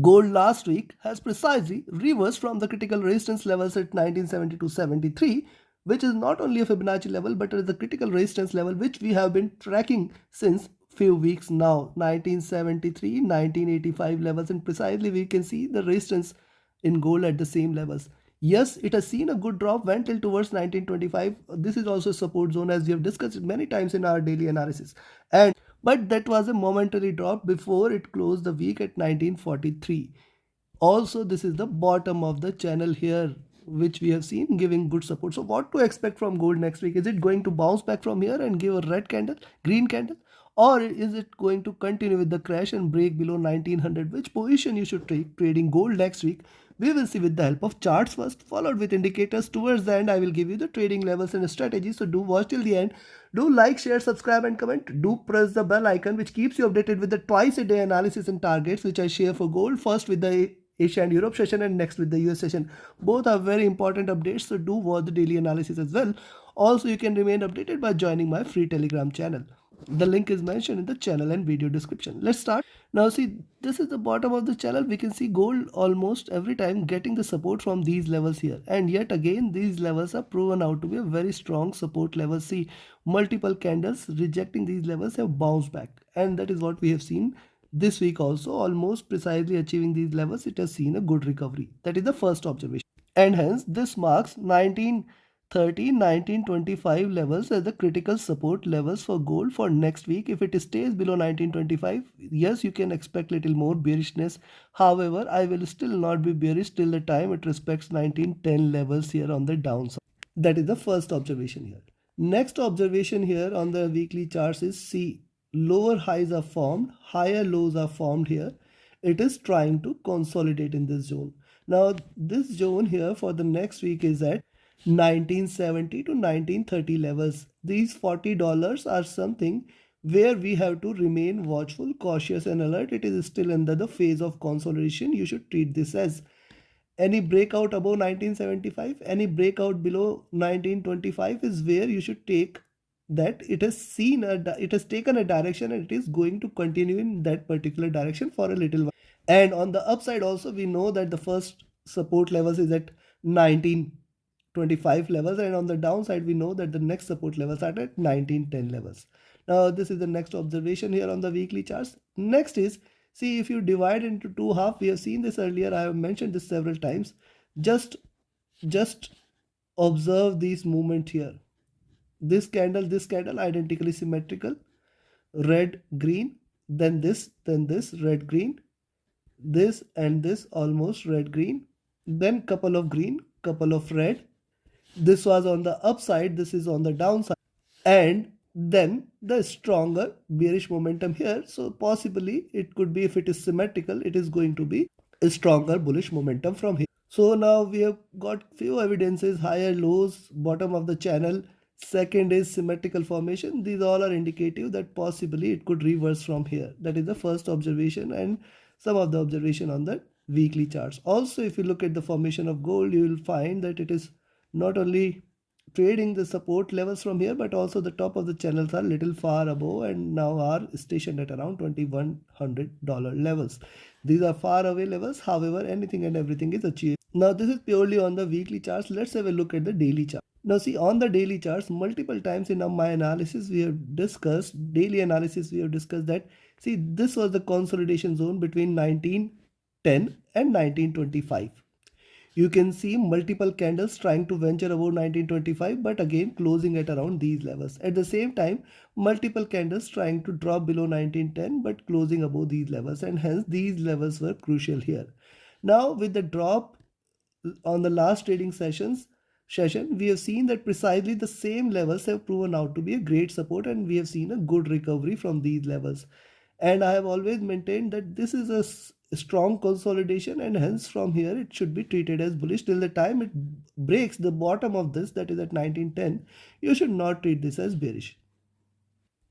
Gold last week has precisely reversed from the critical resistance levels at 1970 to 73, which is not only a Fibonacci level but is the critical resistance level which we have been tracking since few weeks now. 1973, 1985 levels, and precisely we can see the resistance in gold at the same levels. Yes, it has seen a good drop, went till towards 1925. This is also a support zone as we have discussed it many times in our daily analysis. And but that was a momentary drop before it closed the week at 1943. Also, this is the bottom of the channel here, which we have seen giving good support. So what to expect from gold next week? Is it going to bounce back from here and give a red candle, green candle? Or is it going to continue with the crash and break below 1900? Which position you should take trading gold next week? We will see with the help of charts first, followed with indicators. Towards the end, I will give you the trading levels and strategies. So do watch till the end. Do like, share, subscribe and comment. Do press the bell icon which keeps you updated with the twice a day analysis and targets which I share for gold. First with the Asia and Europe session and next with the US session. Both are very important updates, so do watch the daily analysis as well. Also, you can remain updated by joining my free Telegram channel. The link is mentioned in the channel and video description. Let's start. Now see, this is the bottom of the channel. We can see gold almost every time getting the support from these levels here. And yet again, these levels are proven out to be a very strong support level. See, multiple candles rejecting these levels have bounced back. And that is what we have seen this week also, almost precisely achieving these levels. It has seen a good recovery. That is the first observation. And hence, this marks 1930, 1925 levels as the critical support levels for gold for next week. If it stays below 1925, yes, you can expect little more bearishness. However, I will still not be bearish till the time it respects 1910 levels here on the downside. That is the first observation here. Next observation here on the weekly charts is see, lower highs are formed, higher lows are formed here. It is trying to consolidate in this zone. Now this zone here for the next week is at 1970 to 1930 levels. These $40 are something where we have to remain watchful, cautious and alert. It is still under the phase of consolidation. You should treat this as any breakout above 1975, any breakout below 1925 is where you should take that it has seen it has taken a direction and it is going to continue in that particular direction for a little while. And on the upside also, we know that the first support levels is at 1925 levels, and on the downside we know that the next support levels are at 1910 levels. Now this is the next observation here on the weekly charts. Next is, see, if you divide into two half, we have seen this earlier, I have mentioned this several times. Just observe this movement here. This candle identically symmetrical, red green, then this, red green, this and this almost red green, then couple of green, couple of red. This was on the upside, this is on the downside, and then the stronger bearish momentum here. So possibly it could be, if it is symmetrical, it is going to be a stronger bullish momentum from here. So now we have got few evidences: higher lows, bottom of the channel. Second is symmetrical formation. These all are indicative that possibly it could reverse from here. That is the first observation and some of the observation on the weekly charts. Also, if you look at the formation of gold, you will find that it is not only trading the support levels from here, but also the top of the channels are little far above and now are stationed at around $2100 levels. These are far away levels. However, anything and everything is achieved. Now this is purely on the weekly charts. Let's have a look at the daily chart. Now see, on the daily charts, multiple times in my analysis we have discussed, daily analysis we have discussed that, see, this was the consolidation zone between 1910 and 1925. You can see multiple candles trying to venture above 1925, but again closing at around these levels. At the same time, multiple candles trying to drop below 1910 but closing above these levels, and hence these levels were crucial here. Now with the drop on the last trading session, we have seen that precisely the same levels have proven out to be a great support, and we have seen a good recovery from these levels. And I have always maintained that this is a strong consolidation, and hence from here it should be treated as bullish till the time it breaks the bottom of this, that is at 1910. You should not treat this as bearish.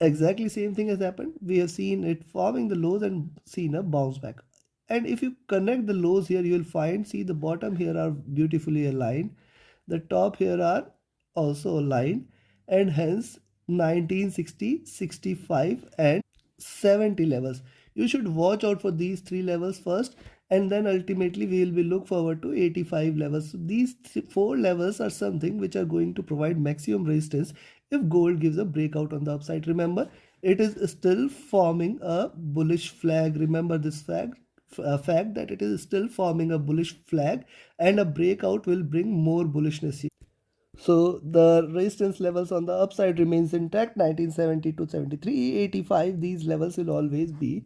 Exactly same thing has happened. We have seen it forming the lows and seen a bounce back. And if you connect the lows here, you will find, see, the bottom here are beautifully aligned, the top here are also aligned, and hence 1960, 65 and 70 levels. You should watch out for these three levels first, and then ultimately we will be look forward to 85 levels. So these four levels are something which are going to provide maximum resistance if gold gives a breakout on the upside. Remember, it is still forming a bullish flag. Remember this fact that it is still forming a bullish flag, and a breakout will bring more bullishness here. So the resistance levels on the upside remains intact, 1970 to 73, 85. These levels will always be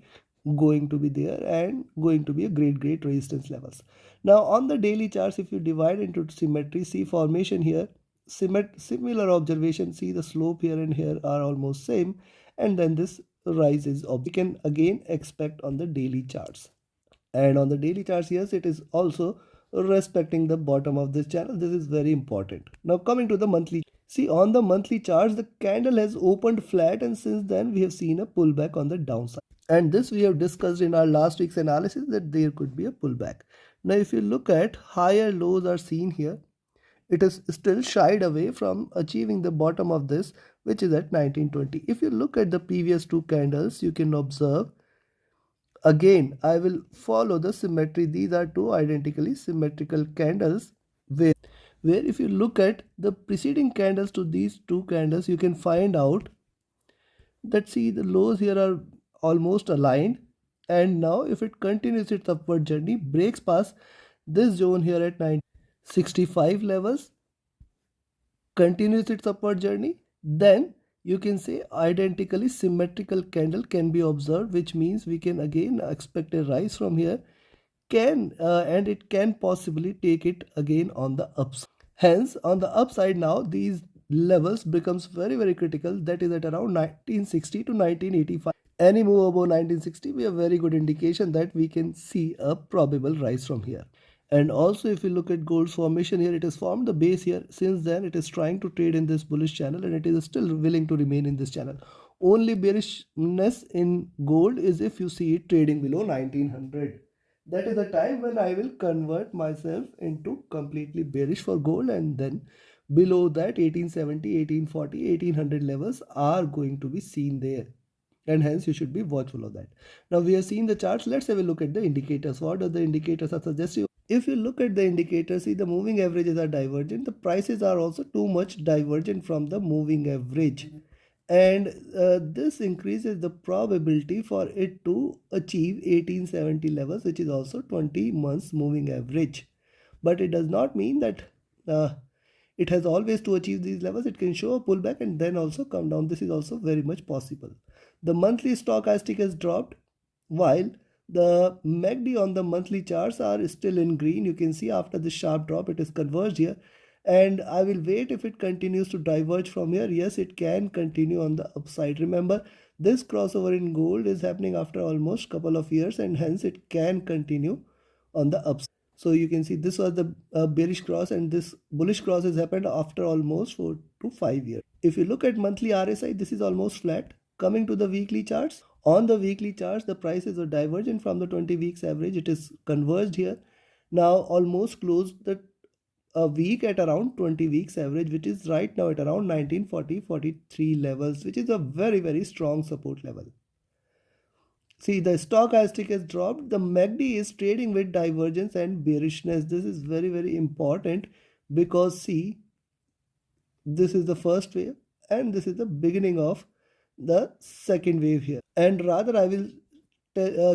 going to be there and going to be a great resistance levels. Now on the daily charts, if you divide into symmetry, see formation here, similar observation, see the slope here and here are almost same, and then this rise is we can again expect on the daily charts. And on the daily charts, yes, it is also respecting the bottom of this channel. This is very important. Now coming to the monthly, see on the monthly charts, the candle has opened flat, and since then we have seen a pullback on the downside, and this we have discussed in our last week's analysis that there could be a pullback. Now if you look at higher lows are seen here, it is still shied away from achieving the bottom of this, which is at 1920. If you look at the previous two candles, you can observe. Again, I will follow the symmetry. These are two identically symmetrical candles where if you look at the preceding candles to these two candles, you can find out that see the lows here are almost aligned. And now if it continues its upward journey, breaks past this zone here at 965 levels, continues its upward journey, then you can say identically symmetrical candle can be observed, which means we can again expect a rise from here, can and it can possibly take it again on the upside. Hence on the upside now these levels becomes very critical, that is at around 1960 to 1985. Any move above 1960 be a very good indication that we can see a probable rise from here. And also if you look at gold's formation here, it has formed the base here. Since then it is trying to trade in this bullish channel, and it is still willing to remain in this channel. Only bearishness in gold is if you see it trading below 1900. That is the time when I will convert myself into completely bearish for gold, and then below that 1870, 1840, 1800 levels are going to be seen there, and hence you should be watchful of that. Now we have seen the charts. Let's have a look at the indicators. What are the indicators are suggesting? If you look at the indicators, see the moving averages are divergent. The prices are also too much divergent from the moving average, and this increases the probability for it to achieve 1870 levels, which is also 20 months moving average. But it does not mean that it has always to achieve these levels. It can show a pullback and then also come down. This is also very much possible. The monthly stochastic has dropped, while the MACD on the monthly charts are still in green. You can see after this sharp drop it is converged here, and I will wait if it continues to diverge from here. Yes, it can continue on the upside. Remember, this crossover in gold is happening after almost couple of years, and hence it can continue on the upside. So you can see this was the bearish cross, and this bullish cross has happened after almost 4 to 5 years. If you look at monthly RSI, this is almost flat. Coming to the weekly charts, on the weekly charts, the prices are divergent from the 20 weeks average. It is converged here. Now almost closed the a week at around 20 weeks average, which is right now at around 1940-43 levels, which is a very strong support level. See, the stochastic has dropped. The MACD is trading with divergence and bearishness. This is very important, because see, this is the first wave and this is the beginning of the second wave here. And rather I will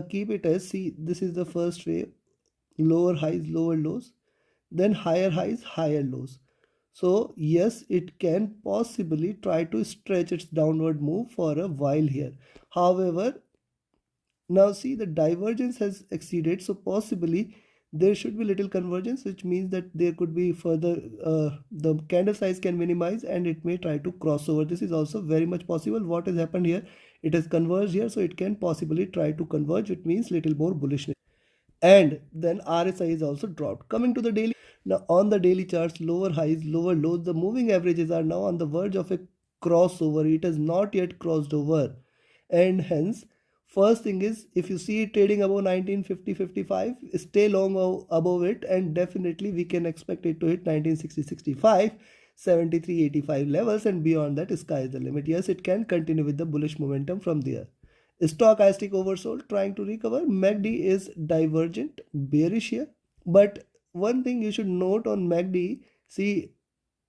keep it as, see, this is the first wave, lower highs, lower lows, then higher highs, higher lows. So yes, it can possibly try to stretch its downward move for a while here. However, now see the divergence has exceeded, so possibly there should be little convergence, which means that there could be further the candle size can minimize and it may try to cross over. This is also very much possible. What has happened here, it has converged here, so it can possibly try to converge, which means little more bullishness. And then RSI is also dropped. Coming to the daily, now on the daily charts, lower highs, lower lows, the moving averages are now on the verge of a crossover. It has not yet crossed over, and hence first thing is, if you see it trading above 1950-55, stay long above it, and definitely we can expect it to hit 1960-65, 73-85 levels, and beyond that sky is the limit. Yes, it can continue with the bullish momentum from there. Stochastic oversold trying to recover. MACD is divergent, bearish here. But one thing you should note on MACD, see,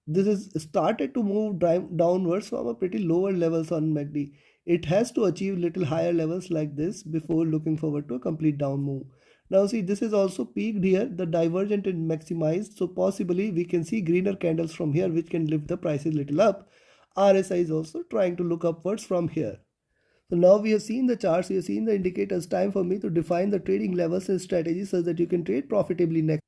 this is started to move downwards from a pretty lower levels on MACD. It has to achieve little higher levels like this before looking forward to a complete down move. Now see, this is also peaked here, the divergent is maximized, so possibly we can see greener candles from here which can lift the prices little up. RSI is also trying to look upwards from here. So now we have seen the charts, we have seen the indicators. Time for me to define the trading levels and strategies so that you can trade profitably next.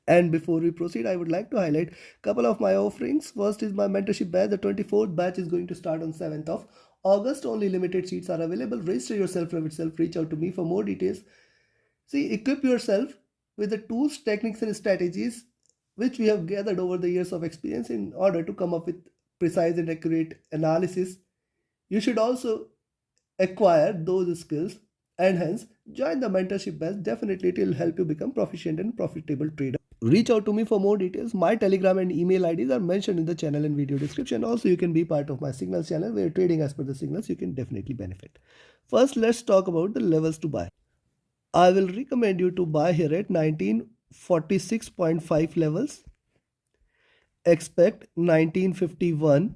And before we proceed, I would like to highlight a couple of my offerings. First is my mentorship batch. The 24th batch is going to start on 7th of August. Only limited seats are available. Register yourself from itself. Reach out to me for more details. See, equip yourself with the tools, techniques, and strategies which we have gathered over the years of experience in order to come up with precise and accurate analysis. You should also acquire those skills and hence join the mentorship batch. Definitely it will help you become proficient and profitable trader. Reach out to me for more details. My telegram and email IDs are mentioned in the channel and video description. Also, you can be part of my signals channel where trading as per the signals you can definitely benefit. First, let's talk about the levels to buy. I will recommend you to buy here at 1946.5 levels. Expect 1951,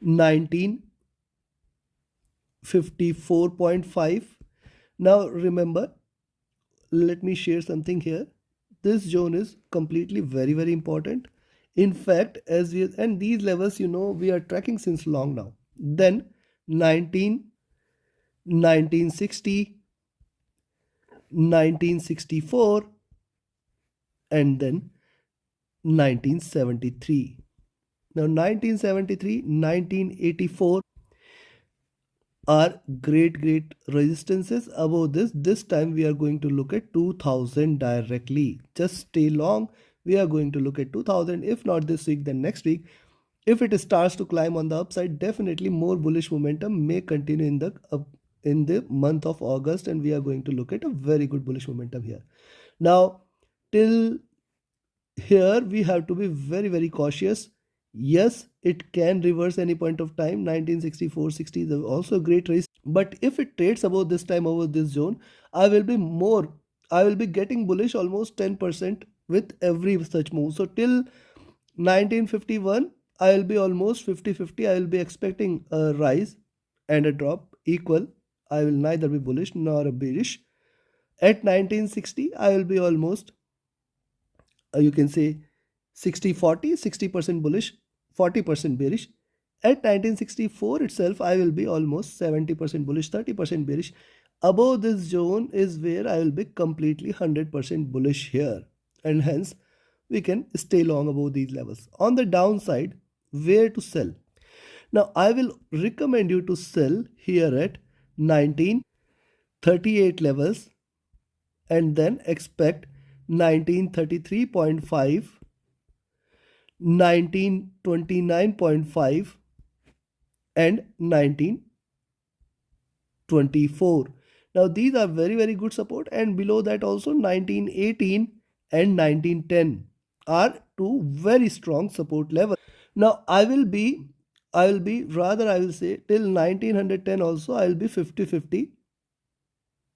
1954.5. Now remember, let me share something here. This zone is completely very important. In fact, as we, and these levels, you know, we are tracking since long now. Then 1960, 1964, and then 1973. Now 1973, 1984 are great resistances. Above this time we are going to look at 2000 directly. Just stay long. We are going to look at 2000. If not this week, then next week. If it starts to climb on the upside, definitely more bullish momentum may continue in the month of August, and we are going to look at a very good bullish momentum here. Now till here we have to be very cautious. Yes, it can reverse any point of time. 1964, 60 is also a great race. But if it trades above this time, over this zone, I will be getting bullish almost 10% with every such move. So till 1951, I will be almost 50-50. I will be expecting a rise and a drop equal. I will neither be bullish nor a bearish. At 1960, I will be almost you can say 60-40, 60% bullish, 40% bearish. At 1964 itself, I will be almost 70% bullish, 30% bearish. Above this zone is where I will be completely 100% bullish here, and hence we can stay long above these levels. On the downside, where to sell? Now I will recommend you to sell here at 1938 levels and then expect 1933.5, 1929.5 and 1924. Now these are very good support, and below that also 1918 and 1910 are two very strong support levels. Now I will say till 1910 also I will be 50-50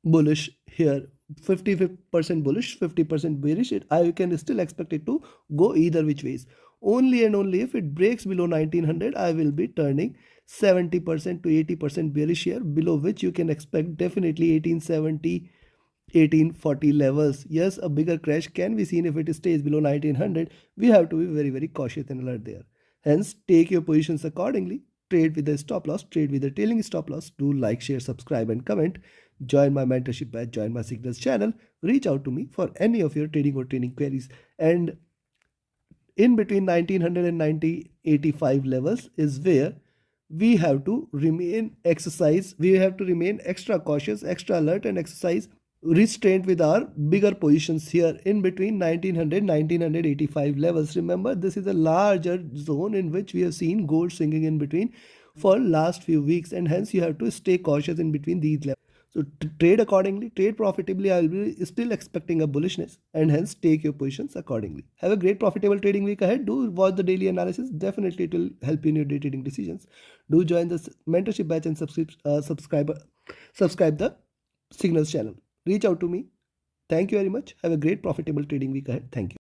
bullish here. 50% bullish, 50% bearish. I can still expect it to go either which ways. Only and only if it breaks below 1900, I will be turning 70% to 80% bearish here, below which you can expect definitely 1870, 1840 levels. Yes, a bigger crash can be seen if it stays below 1900. We have to be very cautious and alert there. Hence, take your positions accordingly. Trade with a stop loss, trade with a trailing stop loss. Do like, share, subscribe and comment. Join my mentorship batch, join my signals channel. Reach out to me for any of your trading or training queries. And in between 1900 and 1985 levels is where we have to remain extra cautious, extra alert and exercise restraint with our bigger positions here in between 1900 1985 levels. Remember, this is a larger zone in which we have seen gold swinging in between for last few weeks, and hence you have to stay cautious in between these levels. So trade accordingly, trade profitably. I will be still expecting a bullishness, and hence take your positions accordingly. Have a great profitable trading week ahead. Do watch the daily analysis. Definitely it will help you in your day trading decisions. Do join the mentorship batch and subscribe the Signals channel. Reach out to me. Thank you very much. Have a great profitable trading week ahead. Thank you.